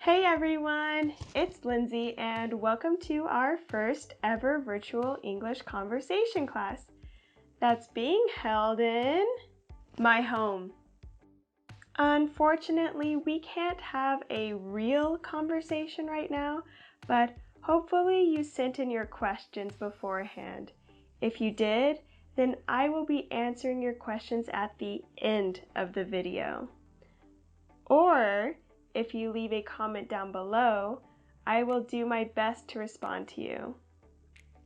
Hey everyone, it's Lindsay and welcome to our first ever virtual English conversation class that's being held in my home. Unfortunately, we can't have a real conversation right now, but hopefully you sent in your questions beforehand. If you did, then I will be answering your questions at the end of the video. Or if you leave a comment down below, I will do my best to respond to you.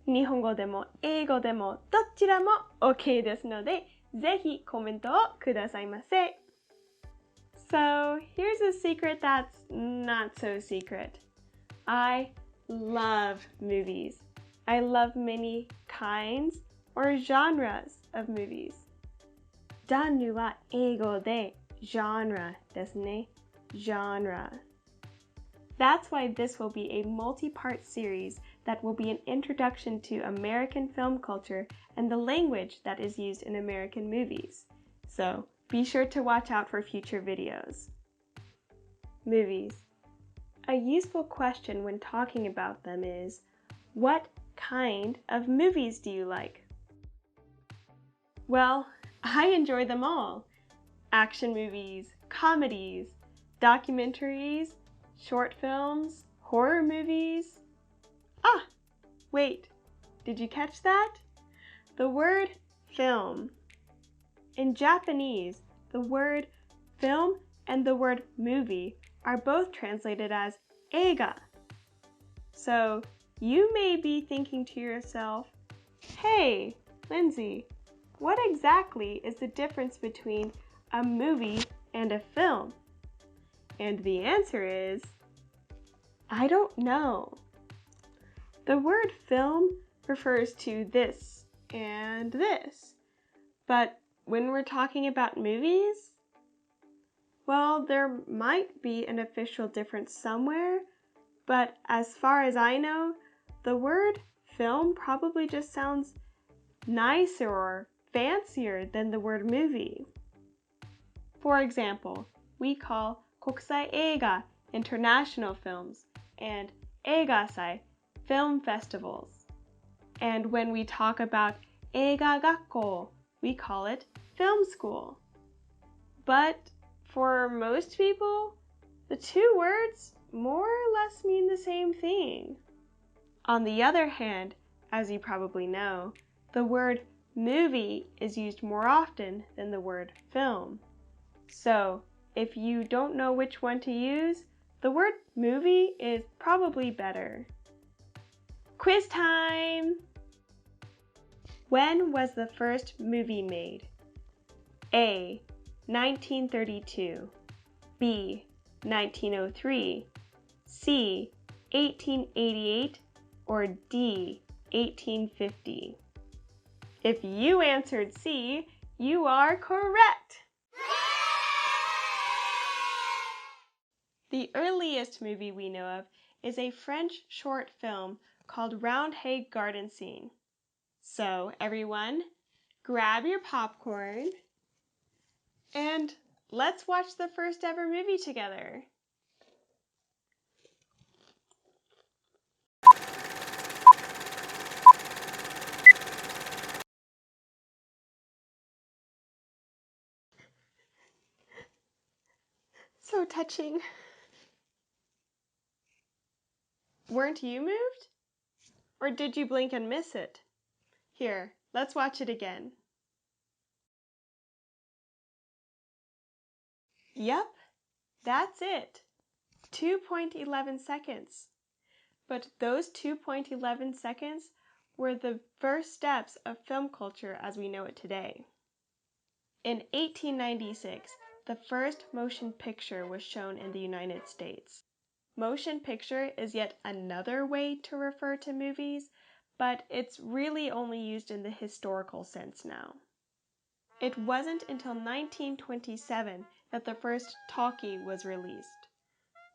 日本語でも英語でもどちらも OK ですので、ぜひコメントをくださいませ。So, here's a secret that's not so secret. I love movies. I love many kinds or genres of movies. ジャンルは英語で genre ですね。Genre. That's why this will be a multi-part series that will be an introduction to American film culture and the language that is used in American movies. So be sure to watch out for future videos. Movies. A useful question when talking about them is, what kind of movies do you like? Well, I enjoy them all. Action movies, comedies, documentaries, short films, horror movies. Ah, wait, did you catch that? The word film. In Japanese, the word film and the word movie are both translated as eiga. So you may be thinking to yourself, hey, Lindsay, what exactly is the difference between a movie and a film? And the answer is, I don't know. The word film refers to this and this, but when we're talking about movies, well, there might be an official difference somewhere, but as far as I know, the word film probably just sounds nicer or fancier than the word movie. For example, we call 国際映画 international films and 映画祭 film festivals. And when we talk about 映画学校, we call it film school. But for most people, the two words more or less mean the same thing. On the other hand, as you probably know, the word movie is used more often than the word film. So, if you don't know which one to use, the word movie is probably better. Quiz time! When was the first movie made? A. 1932, B. 1903, C. 1888, or D. 1850? If you answered C, you are correct! The earliest movie we know of is a French short film called Roundhay Garden Scene. So, everyone, grab your popcorn and let's watch the first ever movie together. So touching. Weren't you moved? Or did you blink and miss it? Here, let's watch it again. Yep, that's it. 2.11 seconds. But those 2.11 seconds were the first steps of film culture as we know it today. In 1896, the first motion picture was shown in the United States. Motion picture is yet another way to refer to movies, but it's really only used in the historical sense now. It wasn't until 1927 that the first talkie was released.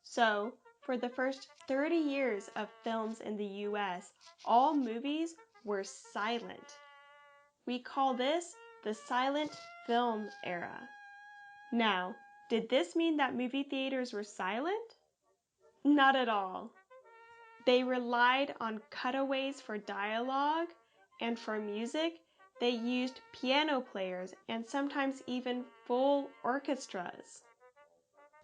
So, for the first 30 years of films in the US, all movies were silent. We call this the silent film era. Now, did this mean that movie theaters were silent? Not at all. They relied on cutaways for dialogue, and for music, they used piano players and sometimes even full orchestras.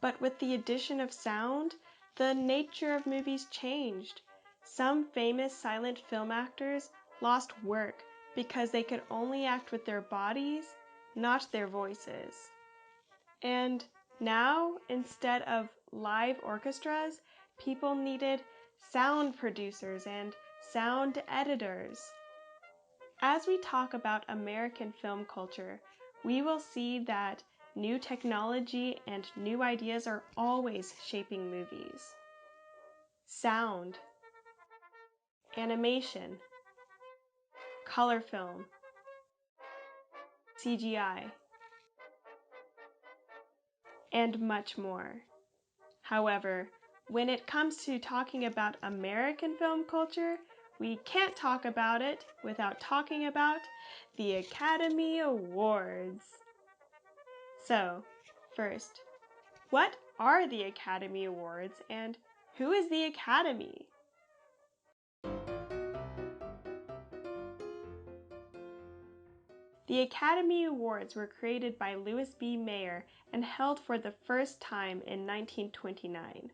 But with the addition of sound, the nature of movies changed. Some famous silent film actors lost work because they could only act with their bodies, not their voices. And now, instead of live orchestras, people needed sound producers and sound editors. As we talk about American film culture, we will see that new technology and new ideas are always shaping movies. Sound, animation, color film, CGI, and much more. However, when it comes to talking about American film culture, we can't talk about it without talking about the Academy Awards. So, first, what are the Academy Awards and who is the Academy? The Academy Awards were created by Louis B. Mayer and held for the first time in 1929.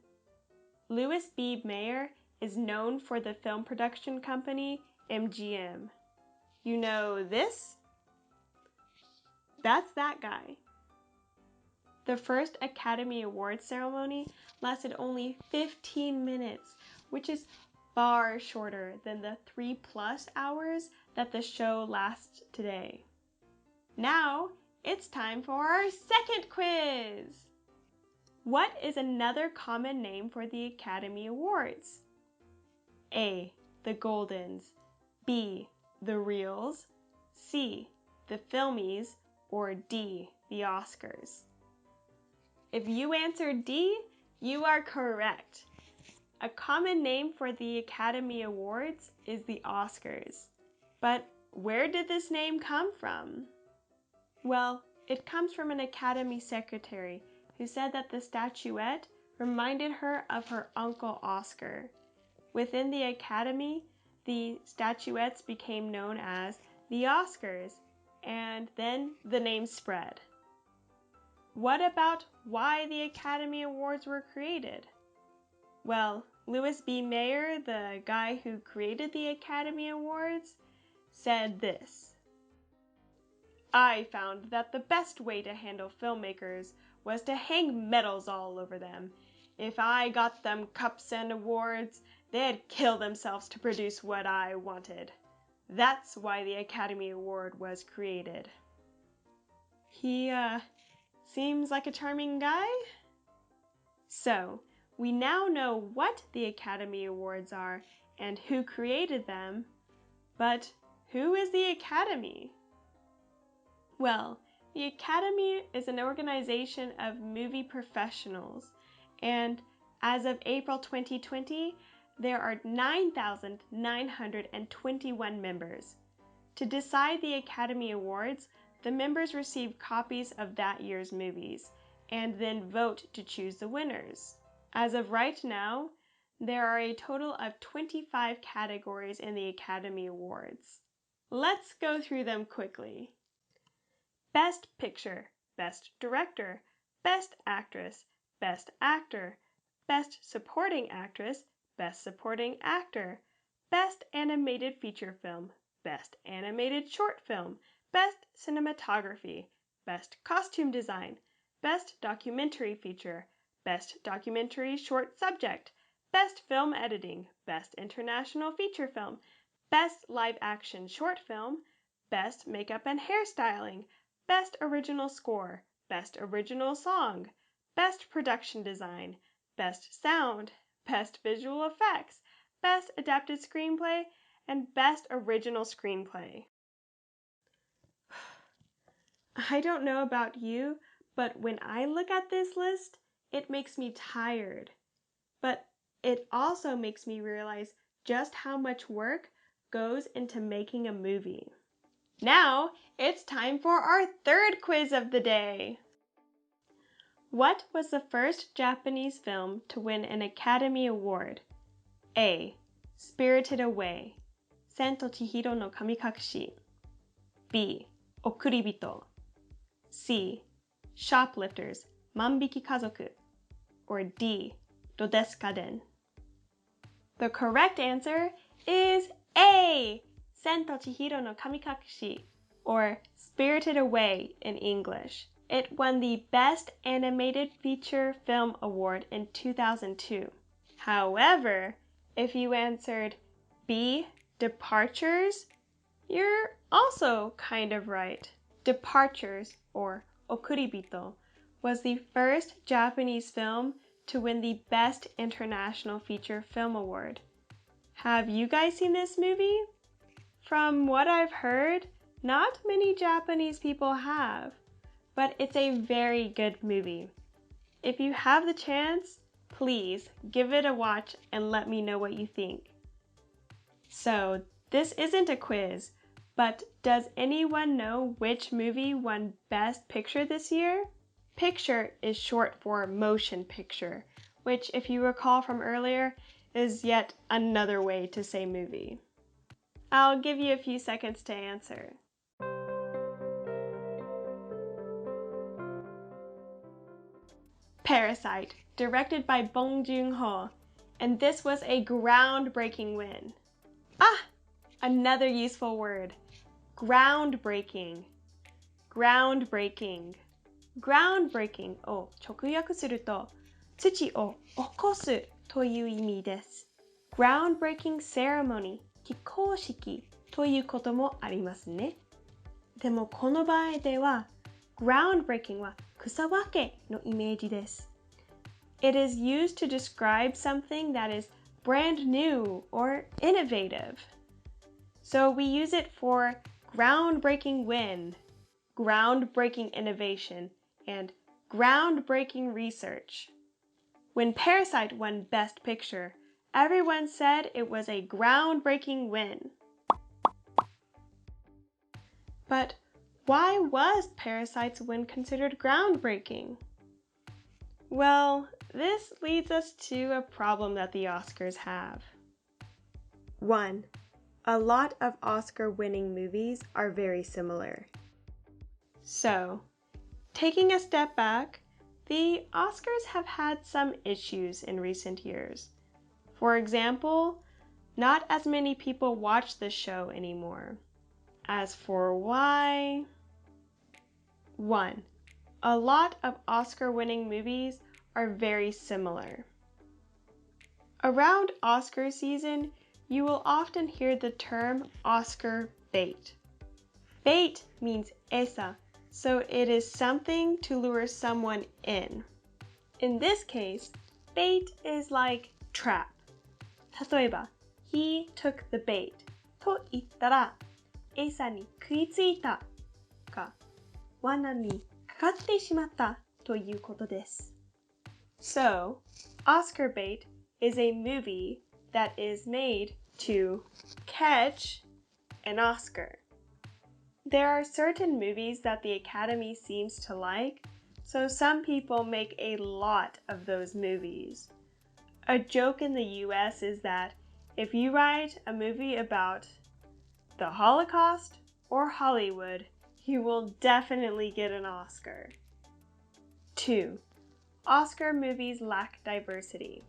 Louis B. Mayer is known for the film production company MGM. You know this? That's that guy. The first Academy Awards ceremony lasted only 15 minutes, which is far shorter than the 3+ hours that the show lasts today. Now, it's time for our second quiz! What is another common name for the Academy Awards? A. The Goldens, B. The Reels, C. The Filmies, or D. The Oscars. If you answered D, you are correct. A common name for the Academy Awards is the Oscars. But where did this name come from? Well, it comes from an Academy secretary who said that the statuette reminded her of her uncle Oscar. Within the Academy, the statuettes became known as the Oscars, and then the name spread. What about why the Academy Awards were created? Well, Louis B. Mayer, the guy who created the Academy Awards, said this: I found that the best way to handle filmmakers was to hang medals all over them. If I got them cups and awards, they'd kill themselves to produce what I wanted. That's why the Academy Award was created. He, seems like a charming guy? So, we now know what the Academy Awards are and who created them, but who is the Academy? Well, the Academy is an organization of movie professionals, and as of April 2020, there are 9,921 members. To decide the Academy Awards, the members receive copies of that year's movies, and then vote to choose the winners. As of right now, there are a total of 25 categories in the Academy Awards. Let's go through them quickly. Best Picture, Best Director, Best Actress, Best Actor, Best Supporting Actress, Best Supporting Actor, Best Animated Feature Film, Best Animated Short Film, Best Cinematography, Best Costume Design, Best Documentary Feature, Best Documentary Short Subject, Best Film Editing, Best International Feature Film, Best Live Action Short Film, Best Makeup and Hairstyling, Best Original Score, Best Original Song, Best Production Design, Best Sound, Best Visual Effects, Best Adapted Screenplay, and Best Original Screenplay. I don't know about you, but when I look at this list, it makes me tired. But it also makes me realize just how much work goes into making a movie. Now, it's time for our third quiz of the day. What was the first Japanese film to win an Academy Award? A. Spirited Away, 千と千尋の神隠し B. 送り人 C. Shoplifters, 万引き家族 or D. どですかでん The correct answer is A. 千と千尋の神隠し or Spirited Away in English. It won the Best Animated Feature Film Award in 2002. However, if you answered B, Departures, you're also kind of right. Departures, or Okuribito, was the first Japanese film to win the Best International Feature Film Award. Have you guys seen this movie? From what I've heard, not many Japanese people have, but it's a very good movie. If you have the chance, please give it a watch and let me know what you think. So, this isn't a quiz, but does anyone know which movie won Best Picture this year? Picture is short for motion picture, which, if you recall from earlier, is yet another way to say movie. I'll give you a few seconds to answer. Parasite, directed by Bong Joon-ho, and this was a groundbreaking win. Ah, another useful word. Groundbreaking. Groundbreaking. Groundbreaking を直訳すると、土を起こすという意味です。Groundbreaking ceremony、起工式ということもありますね。でもこの場合では、groundbreaking は草分けのイメージです。It is used to describe something that is brand new or innovative. So we use it for groundbreaking win, groundbreaking innovation, and groundbreaking research. When Parasite won Best Picture, everyone said it was a groundbreaking win. But why was Parasite's win considered groundbreaking? Well, this leads us to a problem that the Oscars have. 1. A lot of Oscar-winning movies are very similar. So, taking a step back, the Oscars have had some issues in recent years. For example, not as many people watch the show anymore. As for why? 1. A lot of Oscar-winning movies are very similar. Around Oscar season, you will often hear the term Oscar bait. Bait means esa, so it is something to lure someone in. In this case, bait is like trap. 例えば、he took the bait と言ったら、餌に食いついたか、罠にかかってしまったということです。So, Oscar bait is a movie that is made to catch an Oscar. There are certain movies that the Academy seems to like, so some people make a lot of those movies. A joke in the US is that if you write a movie about the Holocaust or Hollywood, you will definitely get an Oscar. 2. Oscar movies lack diversity.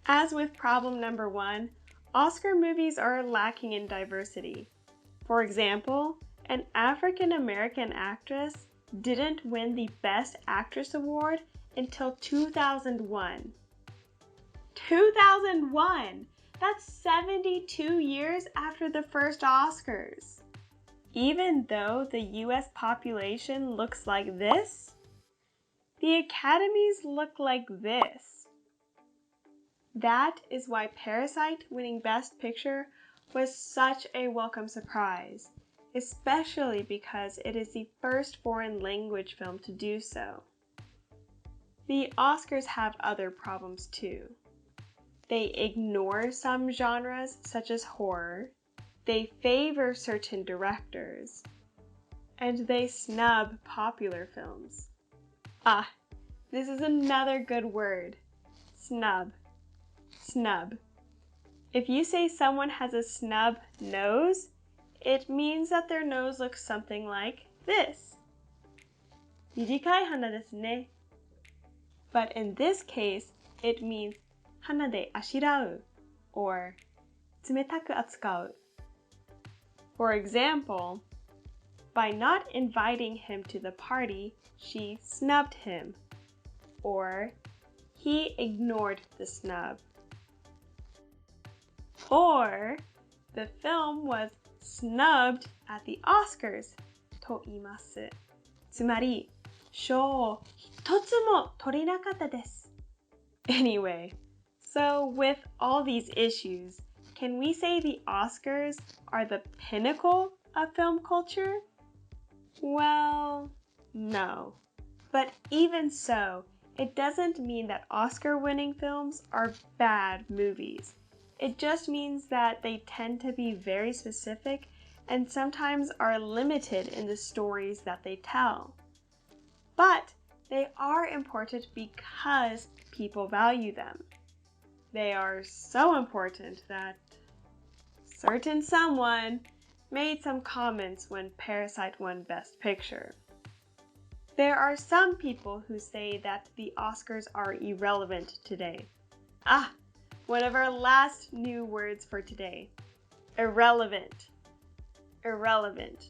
As with problem number 1, Oscar movies are lacking in diversity. For example, an African American actress didn't win the Best Actress award until 2001. 2001! That's 72 years after the first Oscars. Even though the US population looks like this, the academies look like this. That is why Parasite winning Best Picture was such a welcome surprise, especially because it is the first foreign language film to do so. The Oscars have other problems too. They ignore some genres such as horror, they favor certain directors, and they snub popular films. Ah, this is another good word. Snub. Snub. If you say someone has a snub nose, it means that their nose looks something like this. 短い鼻ですね. But in this case, it means 鼻であしらう or 冷たく扱う. For example, by not inviting him to the party, she snubbed him, or he ignored the snub. Or the film was snubbed at the Oscars と言います。つまり、賞を一つも取れなかったです。Anyway, so with all these issues, can we say the Oscars are the pinnacle of film culture? Well, no. But even so, it doesn't mean that Oscar-winning films are bad movies. It just means that they tend to be very specific and sometimes are limited in the stories that they tell. But they are important because people value them. They are so important that certain someone made some comments when Parasite won Best Picture. There are some people who say that the Oscars are irrelevant today. Ah, one of our last new words for today. Irrelevant. Irrelevant.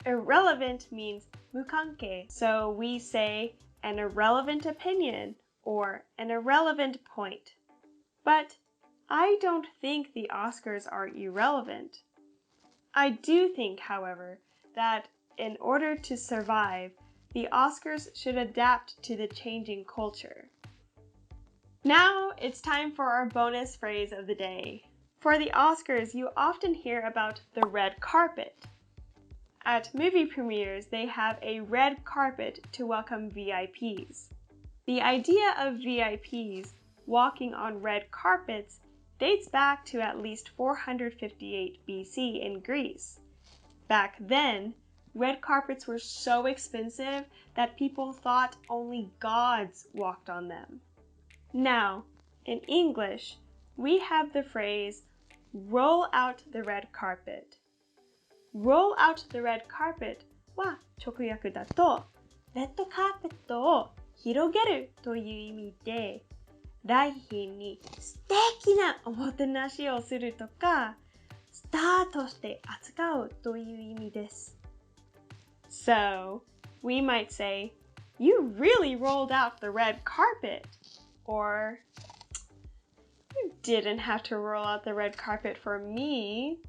Irrelevant means 無関係. So we say an irrelevant opinion or an irrelevant point. But I don't think the Oscars are irrelevant. I do think, however, that in order to survive, the Oscars should adapt to the changing culture. Now it's time for our bonus phrase of the day. For the Oscars, you often hear about the red carpet. At movie premieres, they have a red carpet to welcome VIPs. The idea of VIPs walking on red carpets dates back to at least 458 BC in Greece. Back then, red carpets were so expensive that people thought only gods walked on them. Now, in English, we have the phrase, roll out the red carpet. Roll out the red carpet は直訳だと、レッドカーペットを広げるという意味で、来賓に素敵なおもてなしをするとか、スターとして扱うという意味です。So, we might say, you really rolled out the red carpet. Or, you didn't have to roll out the red carpet for me.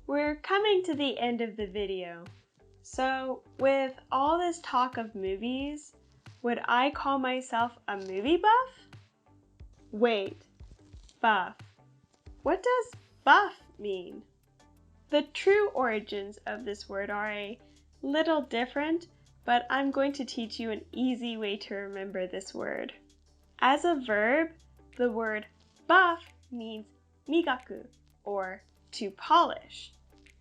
We're coming to the end of the video. So, with all this talk of movies, would I call myself a movie buff? Wait, buff. What does buff mean? The true origins of this word are a little different, but I'm going to teach you an easy way to remember this word. As a verb, the word buff means migaku, or to polish.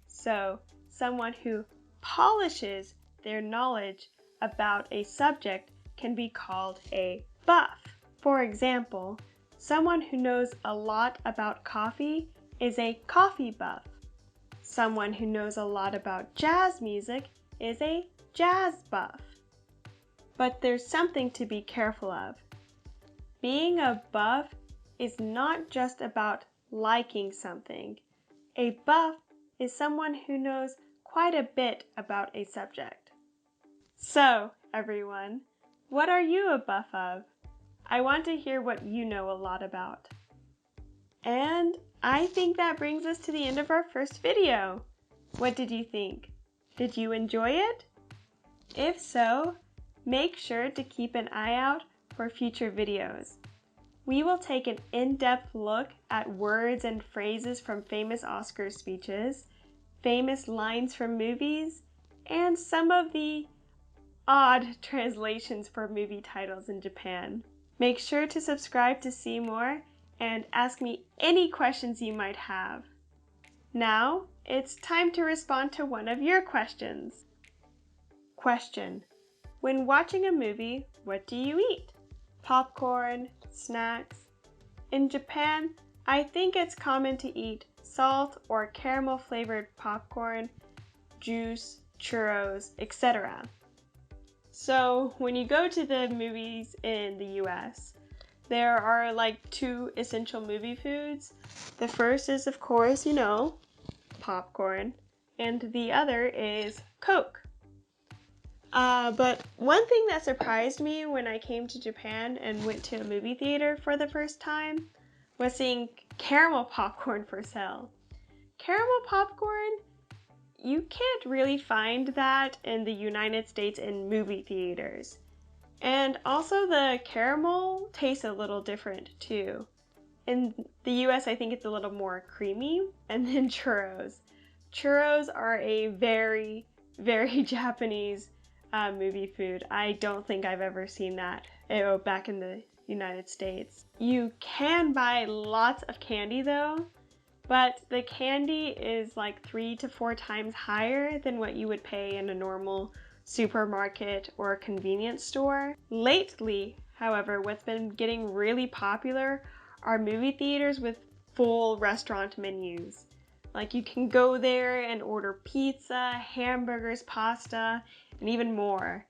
So, someone who polishes their knowledge about a subject can be called a buff. For example, someone who knows a lot about coffee is a coffee buff. Someone who knows a lot about jazz music is a jazz buff. But there's something to be careful of. Being a buff is not just about liking something. A buff is someone who knows quite a bit about a subject. So, everyone, what are you a buff of? I want to hear what you know a lot about. And I think that brings us to the end of our first video. What did you think? Did you enjoy it? If so, make sure to keep an eye out for future videos. We will take an in-depth look at words and phrases from famous Oscar speeches, famous lines from movies, and some of the odd translations for movie titles in Japan. Make sure to subscribe to see more and ask me any questions you might have. Now, it's time to respond to one of your questions. Question: When watching a movie, what do you eat? Popcorn, snacks. In Japan, I think it's common to eat salt or caramel flavored popcorn, juice, churros, etc. So when you go to the movies in the US, there are like two essential movie foods. The first is, of course, popcorn, and the other is Coke. But one thing that surprised me when I came to Japan and went to a movie theater for the first time was seeing caramel popcorn for sale. Caramel popcorn, you can't really find that in the United States in movie theaters. And also the caramel tastes a little different too. In the US, I think it's a little more creamy. And then churros. Churros are a very, very Japanese movie food. I don't think I've ever seen that back in the United States. You can buy lots of candy though, but the candy is like 3 to 4 times higher than what you would pay in a normal supermarket or convenience store. Lately, however, what's been getting really popular are movie theaters with full restaurant menus. Like you can go there and order pizza, hamburgers, pasta, and even more.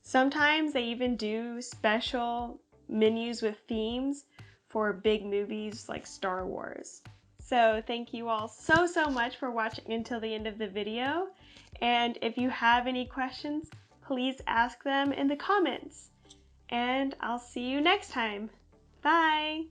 Sometimes they even do special menus with themes for big movies like Star Wars. So thank you all so much for watching until the end of the video. And if you have any questions, please ask them in the comments. And I'll see you next time. Bye!